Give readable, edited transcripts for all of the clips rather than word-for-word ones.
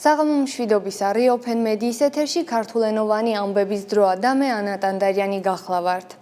საღამო მშვიდობისა, Reopen Mediis ეთერში ქართულენოვანი ამბების დროა და მე ანა ტანდარიანი გახლავართ.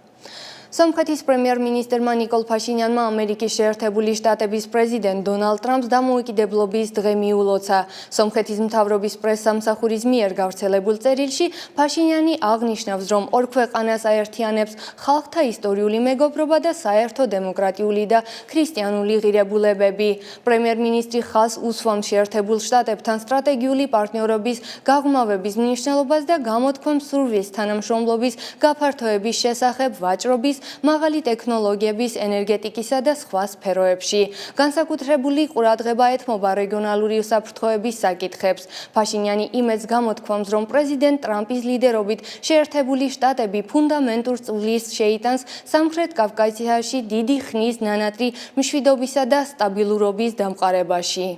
სომხეთის პრემიერ-მინისტრმა ნიკოლ ფაშინიანმა ამერიკის შეერთებული შტატების პრეზიდენტ დონალდ ტრამპს დამოუკიდებლობის დღე მიულოცა. სომხეთის მთავრობის პრესსამსახურის მიერ გავრცელებულ წერილში ფაშინიანი აღნიშნავს, რომ ორ ქვეყანას აერთიანებს ხალხთა ისტორიული მეგობრობა და საერთო დემოკრატიული და ქრისტიანული ღირებულებები. პრემიერ-მინისტრი ხაზს უსვამს შეერთებულ შტატებთან სტრატეგიული პარტნიორობის გაღრმავების მნიშვნელობას და გამოთქვამს სურვილს თანამშრომლობის გაფართოების შესახებ ვაჭრობის, მაღალი ტექნოლოგიების, ენერგეტიკისა და სხვა სფეროებში. განსაკუთრებული ყურადღება ეთმობა რეგიონალური უსაფრთხოების საკითხებს. ფაშინიანი იმედს გამოთქვამს, რომ პრეზიდენტ ტრამპის ლიდერობით შეერთებული შტატები ფუნდამენტურ წვლილს შეიტანს სამხრეთ კავკასიაში დიდი ხნის ნანატრი მშვიდობისა და სტაბილურობის დამყარებაში.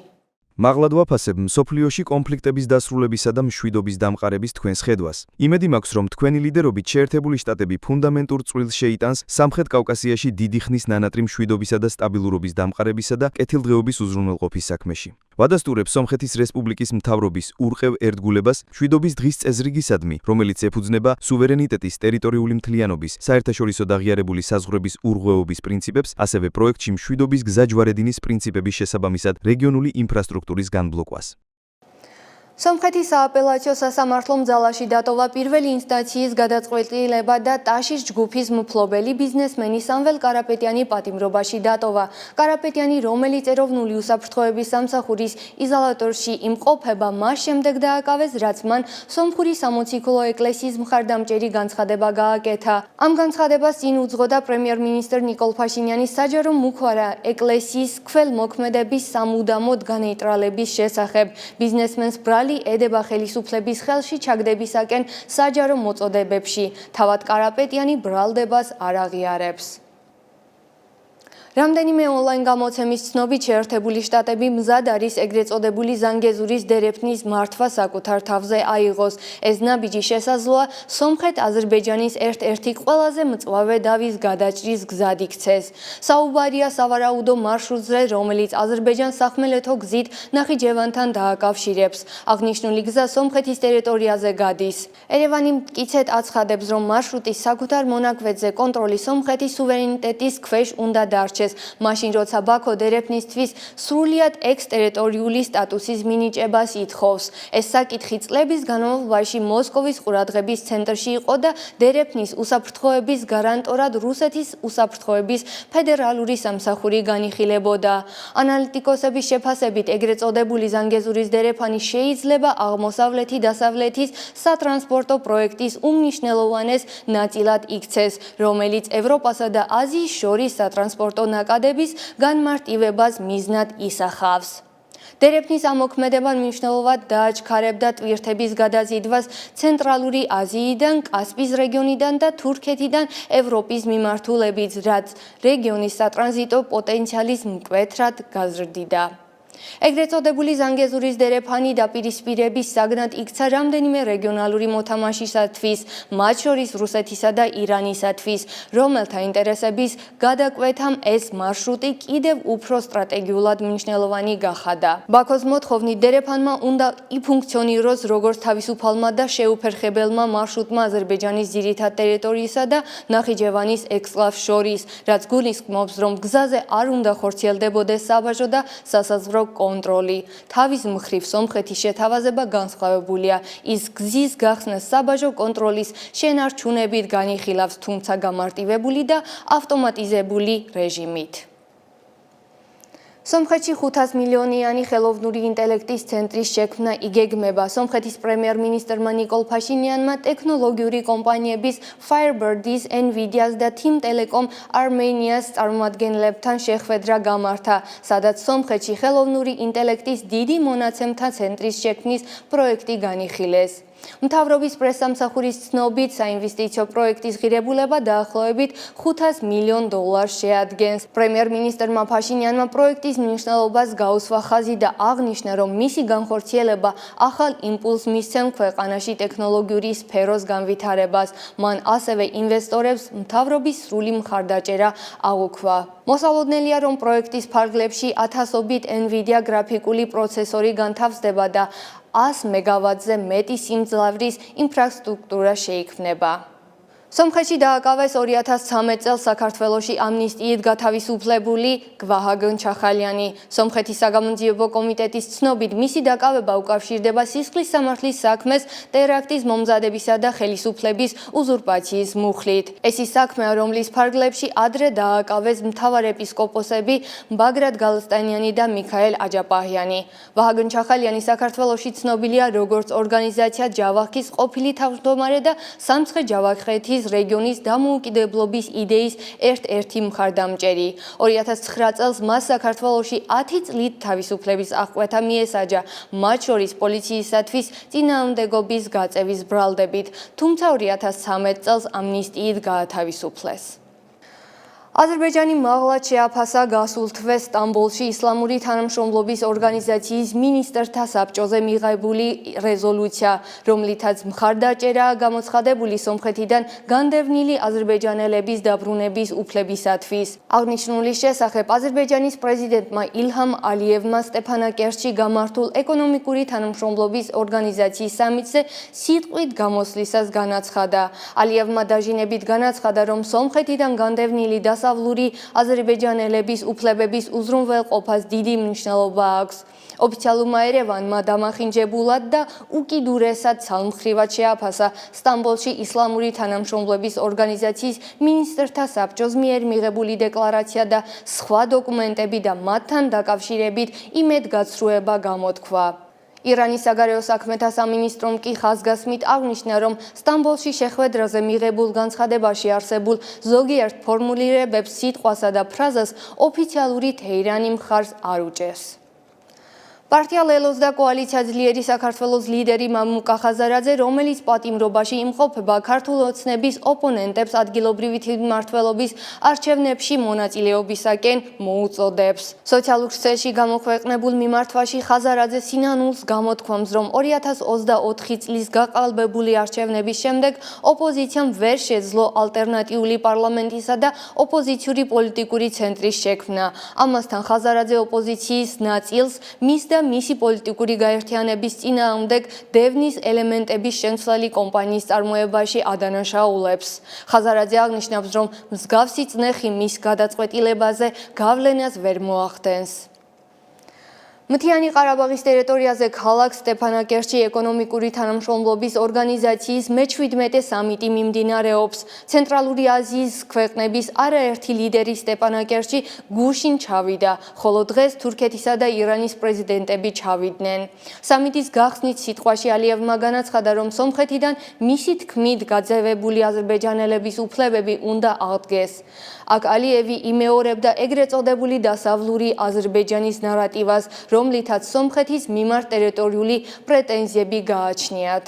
მაღლა ვაფასებ მსოფლიოში კონფლიქტების დასრულებისა და მშვიდობის დამყარების თქვენს ხედვას. იმედი მაქვს, რომ თქვენი ლიდერობით შეერთებული შტატები ფუნდამენტურ წვლილს შეიტანს სამხრეთ კავკასიაში დიდი ხნის ნანატრი მშვიდობისა და სტაბილურობის დამყარებისა და კეთილდღეობის უზრუნველყოფის საქმეში. ვადასტურებ სომხეთის რესპუბლიკის მთავრობის ურყევ ერთგულებას მშვიდობის დღის წესრიგისადმი, რომელიც ეფუძნება სუვერენიტეტის, ტერიტორიული მთლიანობის, საერთაშორისო დაღიარებული საზღვრების ურღვეობის პრინციპებს, ასევე პროექტში მშვიდობის გზაჯვარედინის პრინციპების შესაბამისად რეგიონული ინფრასტრუქტურის განბლოკვას. სომხეთის სააპელაციო სასამართლომ ძალაში დატოვა პირველი ინსტანციის გადაწყვეტილება და ტაშის ჯგუფის მფლობელი ბიზნესმენი სამվել კარაპეტიანი პატიმრობაში დატოვა. კარაპეტიანი, რომელიც ეროვნული უსაფრთხოების სამსახურის იზოლატორში იმყოფება, მას შემდეგ დააკავეს, რაც მან სომხური სამოციქულო ეკლესიის მხარდამჭერი განცხადება გააკეთა. ამ განცხადებას წინ უძღოდა პრემიერ-მინისტრ ნიკოლ ფაშინიანის საჯარო მოქვარა ეკლესიის ქველმოქმედების სამუდამოდ განეიტრალების შესახებ. ბიზნესმენს ედება ხელისუფლების ხელში ჩაგდებისაკენ საჯარო მოწოდებებში. თავად კარაპეტიანი ბრალდებას არ აღიარებს. რამდენიმე ონლაინ გამოცემის ცნობით შეერთებული შტატები მზად არის ეგრეთ წოდებული ზანგეზურის დერეფნის მართვა საკუთარ თავზე აიღოს. ეს ნაბიჯი შესაძლოა სომხეთ-აზერბაიჯანის ერთ-ერთი ყველაზე მწვავე დავის გადაჭრის გზად იქცეს. საუბარია სავარაუდო მარშრუტზე, რომელიც აზერბაიჯანს სახმელეთო გზით ნახიჩევანთან დააკავშირებს. აღნიშნული გზა სომხეთის ტერიტორიაზე გადის. ერევანი მტკიცედ აცხადებს, რომ მარშრუტის საკუთარ მონაკვეთზე კონტროლი სომხეთის სუვერენიტეტის ქვეშ უნდა დარჩეს. მაშინ როცა ბაქო დერეფნისთვის სრულიად ექსტერიტორიული სტატუსის მინიჭებას ითხოვს. ეს საკითხი წლების განმავლობაში მოსკოვის ყურადღების ცენტრში იყო და დერეფნის უსაფრთხოების გარანტორად რუსეთის უსაფრთხოების ფედერალური სამსახური განიხილებოდა. ანალიტიკოსების შეფასებით ეგრეთ წოდებული ზანგეზურის დერეფანი შეიძლება აღმოსავლეთი-დასავლეთის სატრანსპორტო პროექტის უმნიშვნელოვანეს ნაწილად იქცეს, რომელიც ევროპასა და აზიის შორის სატრანსპორტო ნაკადების განმარტივებას მიზნად ისახავს. დერეფნის ამოქმედებამ მნიშვნელოვნად დააჩქარებდა ტვირთების გადაზიდვას ცენტრალური აზიიდან, კასპიის რეგიონიდან და თურქეთიდან ევროპის მიმართულებით, რაც რეგიონის სატრანზიტო პოტენციალის მკვეთრად გაზრდიდა. ეგრეთ წოდებული ზანგეზურის დერეფანი დაპირისპირების საგნად იქცა რამდენიმე რეგიონალური მოთამაშისათვის, მათ შორის რუსეთისა და ირანისათვის, რომელთა ინტერესების გადაკვეთამ ეს მარშრუტი კიდევ უფრო სტრატეგიულად მნიშვნელოვანი გახადა. ბაქოს მოთხოვნით დერეფანმა უნდა იფუნქციონიროს როგორც თავისუფალმა და შეუფერხებელმა მარშრუტმა აზერბაიჯანის ძირითად ტერიტორიისა და ნახიჩევანის ექსკლავს შორის, რაც გულისხმობს, რომ გზაზე არ უნდა ხორციელდებოდეს საბაჟო და სასაზღვრო კონტროლი. თავის მხრივ სომხეთის შეთავაზება განსხვავებულია. ის გზის გახსნას საბაჟო კონტროლის შენარჩუნებით განიხილავს, თუმცა გამარტივებული და ავტომატიზებული რეჟიმით. სომხეთში 500 მილიონიანი ხელოვნური ინტელექტის ცენტრის შექმნა იგეგმება. სომხეთის პრემიერ-მინისტრმა ნიკოლ ფაშინიანმა ტექნოლოგიური კომპანიების Firebird-ის, Nvidia-ს და Team Telecom Armenia-ს წარმომადგენლებთან შეხვედრა გამართა, სადაც სომხეთში ხელოვნური ინტელექტის დიდი მონაცემთა ცენტრის შექმნის პროექტი განიხილეს. მთავრობის პრესსამსახურის ცნობით, საინვესტიციო პროექტის ღირებულება დაახლოებით $500 მილიონ შეადგენს. პრემიერ-მინისტრმა ფაშინიანმა პროექტის მნიშვნელობას გაუსვა ხაზი და აღნიშნა, რომ მისი განხორციელება ახალ იმპულსს მისცემ ქვეყანაში ტექნოლოგიური სფეროს განვითარებას. მან ასევე ინვესტორებს მთავრობის სრული მხარდაჭერა აუქვა. მოსალოდნელია, რომ პროექტის ფარგლებში ათასობით Nvidia გრაფიკული პროცესორი განთავსდება და 100 მეგავატზე მეტი სიმძლავრის ინფრასტრუქტურა შეიქმნება. სომხეთში დააკავეს 2013 წელს საქართველოში ამნისტიით გათავისუფლებული გვაჰაგონ ჩახალიანი. სომხეთის საგამოძიებო კომიტეტის ცნობით, მისი დაკავება უკავშირდება სისხლის სამართლის საქმეს ტერაქტის მომზადებისა და ხელისუფლების უზურპაციის მუხლით. ეს ის საქმეა, რომლის ფარგლებში ადრე დააკავეს მთავარეპისკოპოსები ბაგრატ გალსტანიანი და მიქაელ აჯაპაჰიანი. ვაჰაგონ ჩახალიანი საქართველოში ცნობილია როგორც ორგანიზაცია ჯავახის ყოფილი თავმჯდომარე და სამცხე-ჯავახეთის რეგიონის დამოუკიდებლობის იდეის ერთ-ერთი მხარდამჭერი. 2009 წელს მას საქართველოში 10 წლით თავისუფლების აღკვეთა მიესაჯა, მათ შორის პოლიციისათვის წინააღმდეგობის გაწევის ბრალდებით, თუმცა 2013 წელს ამნისტიით გაათავისუფლეს. აზერბაიჯანი მაღლად შეაფასა გასულ თვეს სტამბოლში ისლამური თანამშრომლობის ორგანიზაციის მინისტრთა საბჭოზე მიღებული რეზოლუცია, რომლითაც მხარდაჭერაა გამოცხადებული სომხეთიდან განდევნილი აზერბაიჯანელების დაბრუნების უფლებისათვის. აღნიშნულის შესახებ აზერბაიჯანის პრეზიდენტმა ილჰამ ალიევმა სტეფანაკერტში გამართულ ეკონომიკური თანამშრომლობის ორგანიზაციის სამიტზე სიტყვით გამოსვლისას განაცხადა. ალიევმა დაჟინებით განაცხადა, რომ სომხეთიდან განდევნილი დასავლური აზერბაიჯანელების უფლებების უზრუნველყოფას დიდი მნიშვნელობა აქვს. ოფიციალურმა ერევანმა დამახინჯებულად და უკიდურესად ცალმხრივად შეაფასა სტამბოლში ისლამური თანამშრომლობის ორგანიზაციის მინისტრთა საბჭოს მიერ მიღებული დეკლარაცია და სხვა დოკუმენტები და მათთან დაკავშირებით იმედგაცრუება გამოთქვა. ირანის საგარეო საქმეთა სამინისტრომ კი ხაზგასმით აღნიშნა, რომ სტამბოლში შეხვედრაზე მიღებულ განცხადებაში არსებულ ზოგიერთ ფორმულირებებს, სიტყვასა და ფრაზას ოფიციალური თეირანი მხარს არ უჭერს. პარტია ლელოს და კოალიცია ძლიერი საქართველოს ლიდერი მამუკა ხაზარაძე, რომელიც პატიმრობაში იმყოფება ქართულ ოცნების ოპონენტებს ადგილობრივი თვითმმართველობის არჩევნებში მონაწილეობისაკენ მოუწოდებს. სოციალურ ქსელში გამოქვეყნებულ მიმართვაში ხაზარაძე სინანულს გამოთქვამს, რომ 2024 წლის გაყალბებული არჩევნების შემდეგ ოპოზიციამ ვერ შეძლო ალტერნატიული პარლამენტისა და ოპოზიციური პოლიტიკური ცენტრის შექმნა. ამასთან ხაზარაძე ოპოზიციის ნაწილს მის და მისი პოლიტიკური გაერთიანების წინააღმდეგ დევნის ელემენტების შემცვლელი კომპანიის წარმოებაში ადანაშაულებს. ხაზარაძე აღნიშნავს, რომ მსგავსი წნეხი მის გადაწყვეტილებაზე გავლენას ვერ მოახდენს. მთიანი ყარაბაღის ტერიტორიაზე ქალაქ სტეფანაკერტში ეკონომიკური თანამშრომლობის ორგანიზაციის მე-17 სამიტი მიმდინარეობს. ცენტრალური აზიის ქვეყნების არაერთი ლიდერი სტეფანაკერტში გუშინ ჩავიდა, ხოლო დღეს თურქეთისა და ირანის პრეზიდენტები ჩავიდნენ. სამიტის გახსნით სიტყვაში ალიევმა განაცხადა, რომ სომხეთიდან მისი თქმით გაძევებული აზერბაიჯანელების უფლებები უნდა აღდგეს. აქ ალიევი იმეორებდა ეგრეთ წოდებული დასავლური აზერბაიჯანის ნარატივას, რომლითაც სომხეთის მიმართ ტერიტორიული პრეტენზიები გააჩნიათ.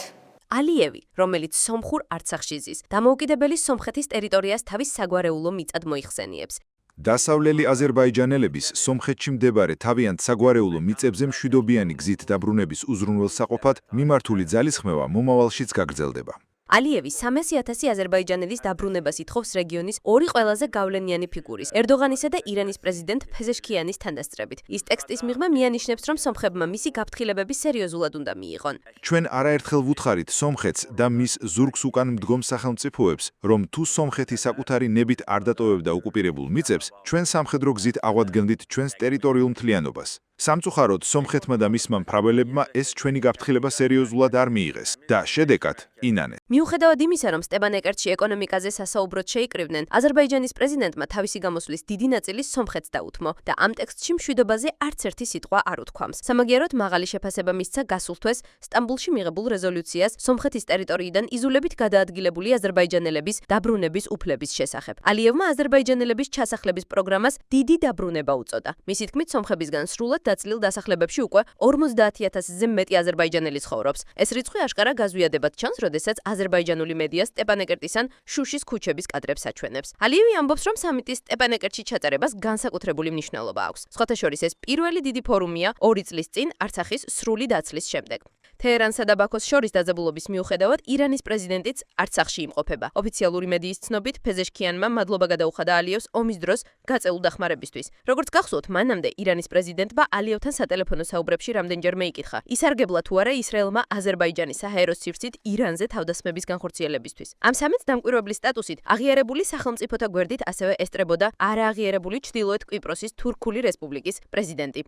ალიევი, რომელიც სომხურ არცახში ზის, დამოუკიდებელი სომხეთის ტერიტორიას თავის საგვარეულო მიწად მოიხსენიებს. დასავლელი აზერბაიჯანელების სომხეთში მდებარე თავიანთ საგვარეულო მიწებზე მშვიდობიანი გზით დაბრუნების უზრუნველსაყოფად მიმართული ძალისხმევა მომავალშიც გაგრძელდება. ალიევი 300,000 აზერბაიჯანელის დაბრუნებას ითხოვს რეგიონის ორი ყველაზე გავლენიანი ფიგურის, ერდოღანისა და ირანის პრეზიდენტ ფეზეშქიანის თანდასწრებით. ის ტექსტის მიღმა მიანიშნებს, რომ სომხებმა მისი გაფრთხილებები სერიოზულად უნდა მიიღონ. ჩვენ არაერთხელ ვუთხარით სომხეთს და მის ზურგს უკან მდგომ სახელმწიფოებს, რომ თუ სომხეთი საკუთარი ნებით არ დატოვებდა ოკუპირებულ მიწებს, ჩვენ სამხედრო გზით აღვადგენდით ჩვენს ტერიტორიულ მთლიანობას. სამწუხაროდ სომხეთმა და მისმა მფარველებმა ეს ჩვენი გაფრთხილება სერიოზულად არ მიიღეს და შედეგად ინანეს. მიუხედავად იმისა, რომ სტეპანაკერტში ეკონომიკაზე სასაუბროდ შეიკრიბნენ, აზერბაიჯანის პრეზიდენტმა თავისი გამოსვლის დიდი ნაწილი სომხეთს დაუთმო და ამ ტექსტში მშვიდობაზე არც ერთი სიტყვა არ უთქვამს. სამაგიეროდ მაღალი შეფასება მისცა გასულ თვეს სტამბოლში მიღებულ რეზოლუციას სომხეთის ტერიტორიიდან იზოლებით გადაადგილებული აზერბაიჯანელების დაბრუნების უფლების შესახებ. ალიევმა აზერბაიჯანელების ჩასახლების პროგრამას დიდი დაბრუნება უწოდა. მისი თქმით, სომხებისგან სრულად დაწლილ დასახლებებში უკვე 50,000-ზე მეტი აზერბაიჯანელი ცხოვრობს. ეს რიცხვი აშკარა გაზვიადებად ჩანს, როდესაც აზერბაიჯანული მედია სტეპანაკერტისან შუშის ქუჩების კადრებს აჩვენებს. ალიევი ამბობს, რომ სამიტის სტეპანაკერტში ჩატარებას განსაკუთრებული მნიშვნელობა აქვს. სხვათა შორის ეს პირველი დიდი ფორუმია 2 წლის წინ არცახის სრული დაცლის შემდეგ. თეერანსა და ბაქოს შორის დაძაბულობის მიუხედავად, ირანის პრეზიდენტიც არც სახლში იმყოფება. ოფიციალური მედიის ცნობით, ფეზეშქიანმა მადლობა გადაუხადა ალიევს ომის დროს გაწეულ დახმარებისთვის. როგორც გახსოვთ, მანამდე ირანის პრეზიდენტმა ალიევთან სატელეფონო საუბრებში რამდენჯერმე იკითხა, ისარგებლა თუ არა ისრაელმა აზერბაიჯანის საჰაერო სივრცით ირანზე თავდასხმების განხორციელებისთვის. ამ სამეთს დამკვირვებლის სტატუსით აღიარებული სახელმწიფოთა გვერდით ასევე ესწრებოდა არააღიარებული ჩრდილოეთ კვიპროსის თურქული რესპუბლიკის პრეზიდენტი.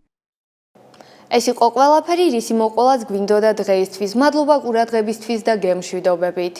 ეს იყო ყველაფერი, რისი მოყოლაც გვინდოდა დღეისთვის. მადლობა ყურადღებისთვის და გემშვიდობებით.